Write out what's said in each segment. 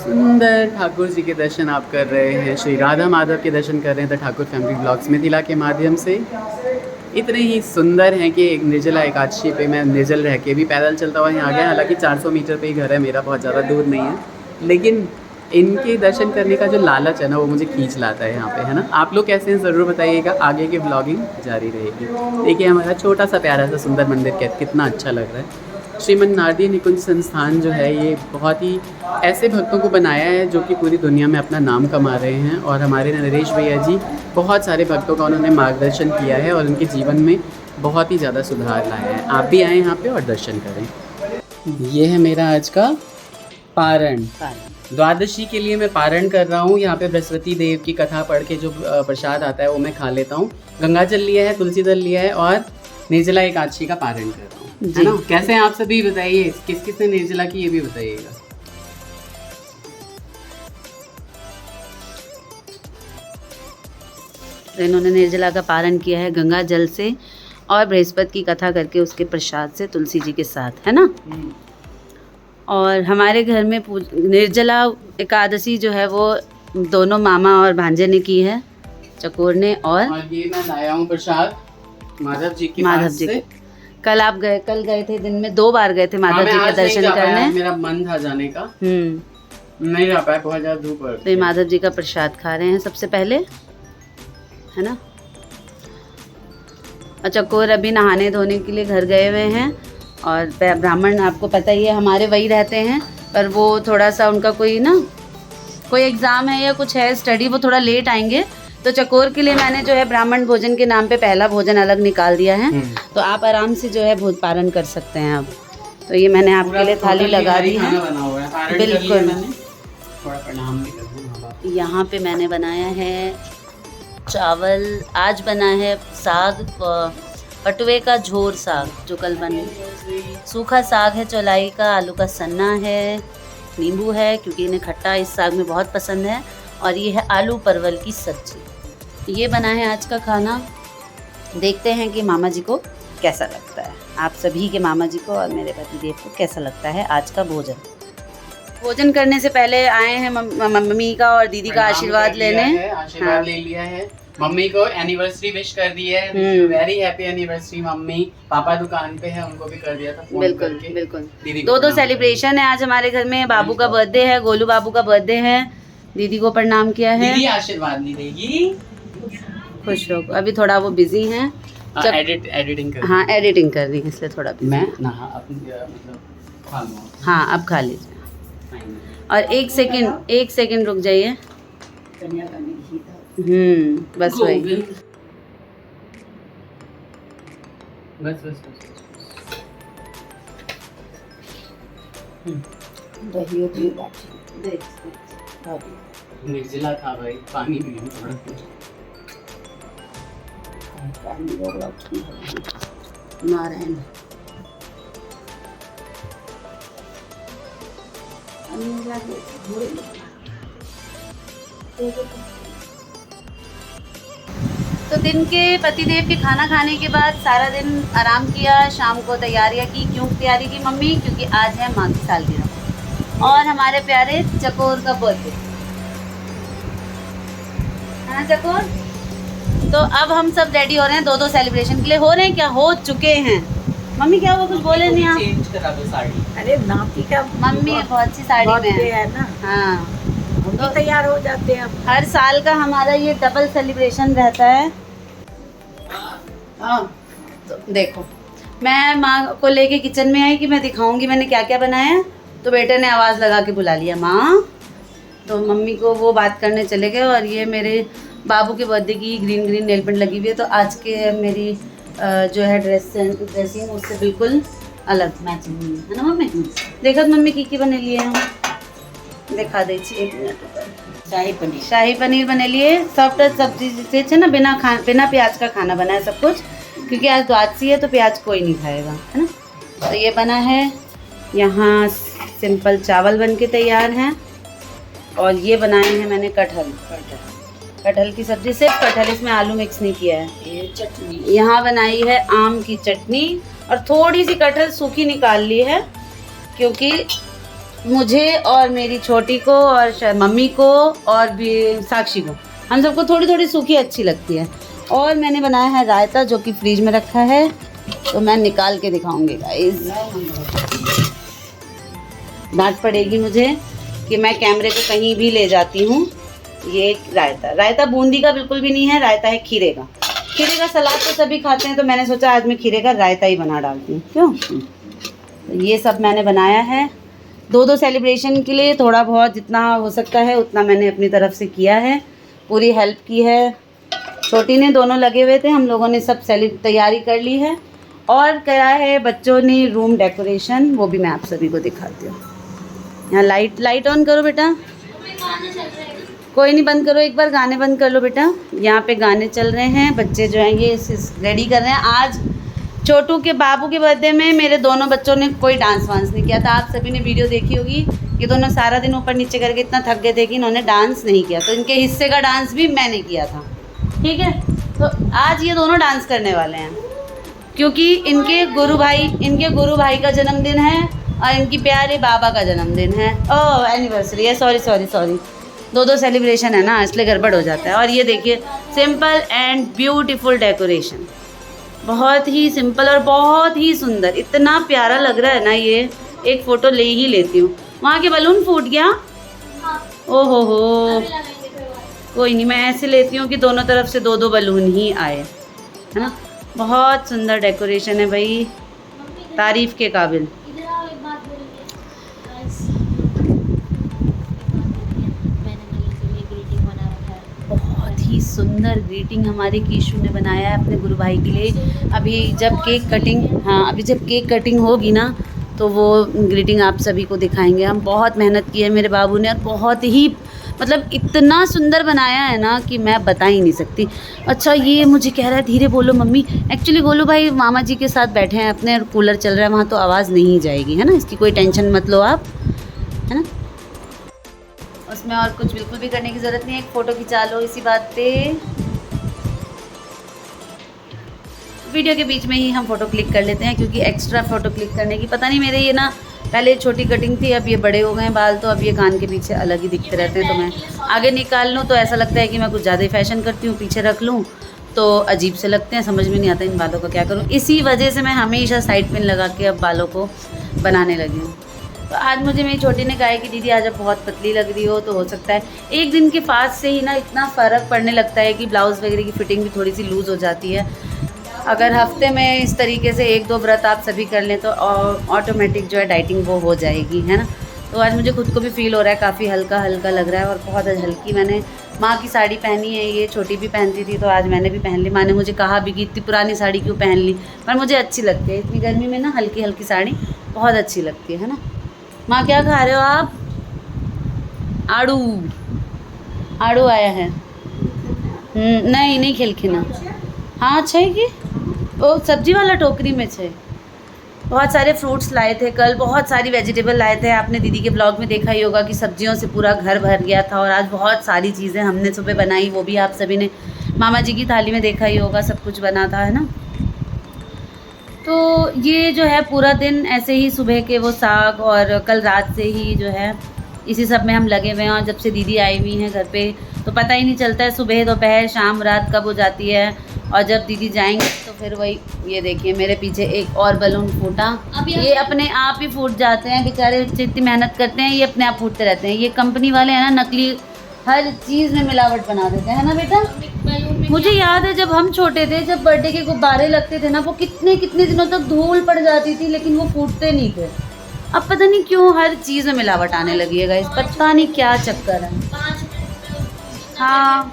सुंदर ठाकुर जी के दर्शन आप कर रहे हैं, श्री राधा माधव के दर्शन कर रहे हैं the Thakur family blogs Mithila के माध्यम से। इतने ही सुंदर हैं कि एक निर्जला एकादशी पे मैं निर्जल रह के भी पैदल चलता हुआ यहाँ आ गया। हालांकि 400 मीटर पे ही घर है मेरा, बहुत ज़्यादा दूर नहीं है, लेकिन इनके दर्शन करने का जो लालच है ना वो मुझे खींच लाता है यहाँ पे, है ना। आप लोग कैसे हैं ज़रूर बताइएगा, आगे की ब्लॉगिंग जारी रहेगी। देखिए हमारा छोटा सा प्यारा सा सुंदर मंदिर कितना अच्छा लग रहा है। श्रीमन नारदी निकुंज संस्थान जो है ये बहुत ही ऐसे भक्तों को बनाया है जो कि पूरी दुनिया में अपना नाम कमा रहे हैं, और हमारे नरेश भैया जी बहुत सारे भक्तों का उन्होंने मार्गदर्शन किया है और उनके जीवन में बहुत ही ज़्यादा सुधार लाया है। आप भी आएँ यहाँ पे और दर्शन करें। ये है मेरा आज का पारण। द्वादशी के लिए मैं पारण कर रहा हूँ। यहाँ पे बृहस्पति देव की कथा पढ़ के जो प्रसाद आता है वो मैं खा लेता हूँ। गंगा जल लिया है, तुलसी दल लिया है और निर्जला एकादशी का पारण कर रहा हूँ, है ना। कैसे हैं आप सभी बताइए, किस किस ने निर्जला की ये भी बताइएगा। तो इन्होंने निर्जला का पारण किया है गंगा जल से और बृहस्पति की कथा करके उसके प्रसाद से तुलसी जी के साथ, है ना। और हमारे घर में निर्जला एकादशी जो है वो दोनों मामा और भांजे ने की है, चकोर ने। और ये मैं लाया हूँ प्रसाद माधव जी के। कल गए थे, दिन में 2 बार गए थे माधव जी के दर्शन करने। मेरा मन था जाने का, नहीं जा पाया, बहुत ज्यादा धूप है। तो ये माधव जी का प्रसाद खा रहे हैं सबसे पहले, है ना। और चकोर अभी नहाने धोने के लिए घर गए हुए हैं। और ब्राह्मण आपको पता ही है हमारे वही रहते हैं, पर वो थोड़ा सा उनका कोई एग्ज़ाम है या कुछ है स्टडी, वो थोड़ा लेट आएंगे। तो चकोर के लिए मैंने जो है ब्राह्मण भोजन के नाम पे पहला भोजन अलग निकाल दिया है, तो आप आराम से जो है भोज पारण कर सकते हैं अब। तो ये मैंने आपके लिए थाली लगा दी है, बिल्कुल। यहाँ पे मैंने बनाया है चावल, आज बना है साग, पटुए का झोर साग जो कल बने, सूखा साग है चौलाई का, आलू का सन्ना है, नींबू है क्योंकि इन्हें खट्टा इस साग में बहुत पसंद है, और ये है आलू परवल की सब्जी। ये बना है आज का खाना। देखते हैं कि मामा जी को कैसा लगता है, आप सभी के मामा जी को और मेरे पतिदेव को कैसा लगता है आज का भोजन। भोजन करने से पहले आए हैं मम्मी का और दीदी का आशीर्वाद लेने। आशीर्वाद ले लिया है, मम्मी को एनिवर्सरी विश कर दी है, वेरी हैप्पी एनिवर्सरी मम्मी। पापा दुकान पे है, उनको भी कर दिया था फोन करके। बिल्कुल 2 सेलिब्रेशन है आज हमारे घर में। बाबू का बर्थडे है, गोलू बाबू का बर्थडे है, दीदी को प्रणाम किया है। दीदी आशीर्वाद नहीं देगी, खुश रहो। अभी थोड़ा वो बिजी हैं, एडिटिंग कर, हाँ एडिटिंग कर रही है इसलिए थोड़ा busy। मैं नहा मतलब खा लूँ। हाँ अब खा लीजिए। और एक सेकंड रुक जाइए। बस वही, बस निर्जला था भाई, पानी भी नारायण। तो दिन के पतिदेव के खाना खाने के बाद सारा दिन आराम किया, शाम को तैयारियां की। क्यों तैयारी की मम्मी? क्योंकि आज है माँ की सालगिरह और हमारे प्यारे चकोर का बर्थडे, है ना चकोर। तो अब हम सब रेडी हो रहे हैं 2 सेलिब्रेशन के लिए। हो रहे हैं क्या, हो चुके हैं। मम्मी क्या हुआ, कुछ बोले नहीं आप? चेंज करा दो साड़ी। अरे नाती का मम्मी बहुत अच्छी साड़ी में है ना, हाँ तो तैयार हो जाते हैं। हर साल का हमारा ये डबल सेलिब्रेशन रहता है। तो देखो मैं माँ को लेके किचन में आई कि मैं दिखाऊंगी मैंने क्या क्या बनाया, तो बेटे ने आवाज़ लगा के बुला लिया माँ। तो मम्मी को वो बात करने चले गए। और ये मेरे बाबू के बर्थडे की ग्रीन नेल पेंट लगी हुई है, तो आज के मेरी जो है ड्रेसिंग उससे बिल्कुल अलग मैचिंग हुई है ना मम्मी। देखो मम्मी की बने लिए हम, देखा दे 1 मिनट। शाही पनीर बने लिए, सॉफ्ट सब्जी से ना, बिना प्याज का खाना बना है सब कुछ, क्योंकि आज द्वादशी है तो प्याज कोई नहीं खाएगा, है ना। तो ये बना है। यहाँ सिंपल चावल बन के तैयार हैं। और ये बनाए हैं मैंने कटहल की सब्जी, सिर्फ कटहल, इसमें आलू मिक्स नहीं किया है। ये चटनी यहाँ बनाई है आम की चटनी, और थोड़ी सी कटहल सूखी निकाल ली है क्योंकि मुझे और मेरी छोटी को और मम्मी को और भी साक्षी को, हम सबको थोड़ी थोड़ी सूखी अच्छी लगती है। और मैंने बनाया है रायता जो कि फ्रिज में रखा है, तो मैं निकाल के दिखाऊंगी गाइस। डांट पड़ेगी मुझे कि मैं कैमरे को कहीं भी ले जाती हूँ। ये रायता बूंदी का बिल्कुल भी नहीं है, रायता है खीरे का। खीरे का सलाद तो सभी खाते हैं, तो मैंने सोचा आज मैं खीरे का रायता ही बना डालती हूँ। क्यों? तो ये सब मैंने बनाया है 2-2 सेलिब्रेशन के लिए, थोड़ा बहुत जितना हो सकता है उतना मैंने अपनी तरफ से किया है, पूरी हेल्प की है। छोटी ने, दोनों लगे हुए थे, हम लोगों ने सब तैयारी कर ली है। और करा है बच्चों ने रूम डेकोरेशन, वो भी मैं आप सभी को दिखाती हूँ। यहाँ लाइट ऑन करो बेटा। कोई नहीं, बंद करो, एक बार गाने बंद कर लो बेटा। यहाँ पे गाने चल रहे हैं, बच्चे जो हैं ये रेडी कर रहे हैं। आज छोटू के बाबू के बर्थडे में मेरे दोनों बच्चों ने कोई डांस वांस नहीं किया था। आप सभी ने वीडियो देखी होगी, ये दोनों सारा दिन ऊपर नीचे करके इतना थक गए थे कि इन्होंने डांस नहीं किया, तो इनके हिस्से का डांस भी मैंने किया था। ठीक है, तो आज ये दोनों डांस करने वाले हैं क्योंकि इनके गुरु भाई का जन्मदिन है और इनकी प्यारे बाबा का जन्मदिन है। ओह एनिवर्सरी है, सॉरी 2-2 सेलिब्रेशन है ना, इसलिए गड़बड़ हो जाता है। और ये देखिए सिंपल एंड ब्यूटीफुल डेकोरेशन, बहुत ही सिंपल और बहुत ही सुंदर, इतना प्यारा लग रहा है ना। ये एक फ़ोटो ले ही लेती हूँ। वहाँ के बलून फूट गया, ओहो हो, कोई नहीं, मैं ऐसे लेती हूँ कि दोनों तरफ से 2-2 बलून ही आए, है ना। बहुत सुंदर डेकोरेशन है भाई, तारीफ़ के काबिल। बहुत ही सुंदर ग्रीटिंग हमारे कीशु ने बनाया है अपने गुरु भाई के लिए। अभी जब केक कटिंग होगी ना, तो वो ग्रीटिंग आप सभी को दिखाएंगे। हम बहुत मेहनत की है मेरे बाबू ने, और बहुत ही मतलब इतना सुंदर बनाया है ना कि मैं बता ही नहीं सकती। अच्छा, ये मुझे कह रहा है धीरे बोलो मम्मी। एक्चुअली गोलू भाई मामा जी के साथ बैठे हैं अपने, और कूलर चल रहा है वहाँ, तो आवाज़ नहीं जाएगी, है ना, इसकी कोई टेंशन मत लो आप, है ना। उसमें और कुछ बिल्कुल भी करने की ज़रूरत नहीं है, एक फ़ोटो खिंचा लो इसी बात पे। वीडियो के बीच में ही हम फ़ोटो क्लिक कर लेते हैं, क्योंकि एक्स्ट्रा फ़ोटो क्लिक करने की पता नहीं, मेरे ये ना पहले छोटी कटिंग थी, अब ये बड़े हो गए बाल, तो अब ये कान के पीछे अलग ही दिखते रहते हैं। तो मैं आगे निकाल लूँ तो ऐसा लगता है कि मैं कुछ ज़्यादा ही फैशन करती हूँ, पीछे रख लूँ तो अजीब से लगते हैं, समझ में नहीं आता इन बालों को क्या करूँ। इसी वजह से मैं हमेशा साइड पिन लगा के अब बालों को बनाने लगी हूँ। तो आज मुझे मेरी छोटी ने कहा है कि दीदी आज आप बहुत पतली लग रही हो, तो हो सकता है एक दिन के फास्ट से ही ना इतना फ़र्क पड़ने लगता है कि ब्लाउज़ वगैरह की फ़िटिंग भी थोड़ी सी लूज़ हो जाती है। अगर हफ्ते में इस तरीके से 1-2 व्रत आप सभी कर लें तो ऑटोमेटिक जो है डाइटिंग वो हो जाएगी, है ना। तो आज मुझे खुद को भी फील हो रहा है, काफ़ी हल्का हल्का लग रहा है, और बहुत हल्की। मैंने माँ की साड़ी पहनी है, ये छोटी भी पहनती थी, तो आज मैंने भी पहन ली। माँ ने मुझे कहा भी कि इतनी पुरानी साड़ी क्यों पहन ली, पर मुझे अच्छी लगती है इतनी गर्मी में ना, हल्की हल्की साड़ी बहुत अच्छी लगती है ना। माँ क्या खा रहे हो आप? आड़ू आया है। नहीं खिलखिना। हाँ अच्छा है कि वो सब्जी वाला टोकरी में छे। बहुत सारे फ्रूट्स लाए थे कल, बहुत सारी वेजिटेबल लाए थे। आपने दीदी के ब्लॉग में देखा ही होगा कि सब्जियों से पूरा घर भर गया था। और आज बहुत सारी चीज़ें हमने सुबह बनाई, वो भी आप सभी ने मामा जी की थाली में देखा ही होगा, सब कुछ बना था, है ना। तो ये जो है पूरा दिन ऐसे ही सुबह के वो साग, और कल रात से ही जो है इसी सब में हम लगे हुए हैं। और जब से दीदी आई हुई हैं घर पे तो पता ही नहीं चलता है सुबह दोपहर शाम रात कब हो जाती है। और जब दीदी जाएंगे तो फिर वही, ये देखिए मेरे पीछे एक और बलून फूटा। ये अपने आप ही फूट जाते हैं बेचारे, जितनी मेहनत करते हैं ये अपने आप फूटते रहते हैं। ये कंपनी वाले हैं ना, नकली हर चीज़ में मिलावट बना देते हैं, है ना बेटा। मुझे याद है जब हम छोटे थे, जब बर्थडे के गुब्बारे लगते थे ना, वो कितने कितने दिनों तक धूल पड़ जाती थी, लेकिन वो फूटते नहीं थे। अब पता नहीं क्यों हर चीज़ में मिलावट आने लगी है गाइस, पता नहीं क्या चक्कर है। हाँ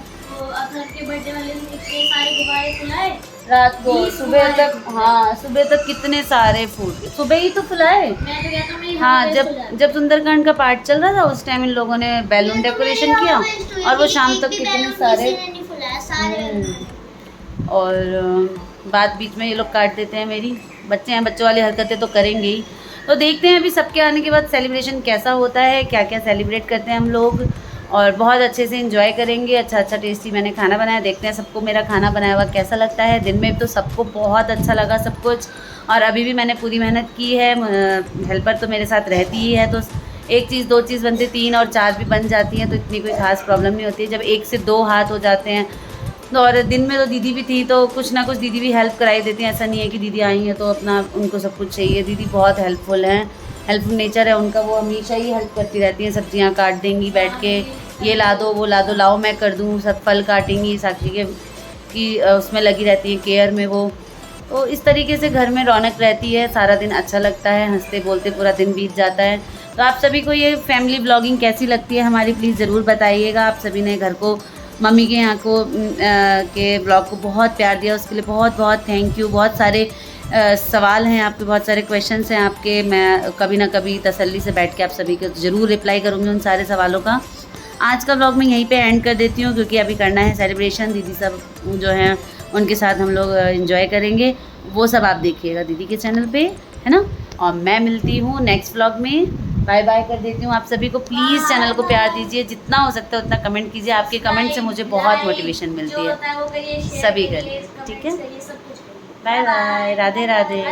घर के बर्थडे वाले दिन कितने सारे गुब्बारे फुलाए रात को, सुबह तक, हाँ सुबह तक कितने सारे फूट, सुबह ही तो फुलाए। मैं तो कहता हूँ हाँ, जब सुंदरकांड का पार्ट चल रहा था उस टाइम इन लोगों ने बैलून डेकोरेशन किया, और वो शाम तक कितने सारे। और बात बीच में ये लोग काट देते हैं। मेरी बच्चे हैं, बच्चों वाली हरकतें तो करेंगे ही। तो देखते हैं अभी सबके आने के बाद सेलिब्रेशन कैसा होता है, क्या क्या सेलिब्रेट करते हैं हम लोग, और बहुत अच्छे से एंजॉय करेंगे। अच्छा टेस्टी मैंने खाना बनाया, देखते हैं सबको मेरा खाना बनाया हुआ कैसा लगता है। दिन में तो सबको बहुत अच्छा लगा सब कुछ, और अभी भी मैंने पूरी मेहनत की है। हेल्पर तो मेरे साथ रहती ही है, तो एक चीज़ 2 चीज़ बनते 3 और 4 भी बन जाती हैं तो इतनी कोई खास प्रॉब्लम नहीं होती है। जब 1 से 2 हाथ हो जाते हैं तो, और दिन में तो दीदी भी थी तो कुछ ना कुछ दीदी भी हेल्प कराई देती हैं। ऐसा नहीं है कि दीदी आई हैं तो अपना उनको सब कुछ चाहिए। दीदी बहुत हेल्पफुल हैं, हेल्पफुल नेचर है उनका, वो हमेशा ही हेल्प करती रहती हैं। सब्जियां काट देंगी बैठ के, ये ला दो वो ला दो, लाओ मैं कर दूँ, सब फल काटेंगी, साक्षी के की उसमें लगी रहती है केयर में वो। तो इस तरीके से घर में रौनक रहती है, सारा दिन अच्छा लगता है, हंसते बोलते पूरा दिन बीत जाता है। तो आप सभी को ये फैमिली ब्लॉगिंग कैसी लगती है हमारी प्लीज़ ज़रूर बताइएगा। आप सभी ने घर को, मम्मी के यहाँ को के ब्लॉग को बहुत प्यार दिया, उसके लिए बहुत बहुत थैंक यू। बहुत सारे सवाल हैं आपके, बहुत सारे क्वेश्चंस हैं आपके, मैं कभी ना कभी तसल्ली से बैठ के आप सभी को ज़रूर रिप्लाई करूँगी उन सारे सवालों का। आज का ब्लॉग मैं यहीं पे एंड कर देती हूँ क्योंकि अभी करना है सेलिब्रेशन, दीदी सब जो हैं उनके साथ हम लोग एंजॉय करेंगे, वो सब आप देखिएगा दीदी के चैनल पे, है ना। और मैं मिलती हूँ नेक्स्ट ब्लॉग में, बाय बाय कर देती हूँ आप सभी को। प्लीज़ चैनल को प्यार दीजिए, जितना हो सकता है उतना कमेंट कीजिए, आपके कमेंट से मुझे बहुत मोटिवेशन मिलती है। सभी करिए, ठीक है। Bye bye, Radhe Radhe.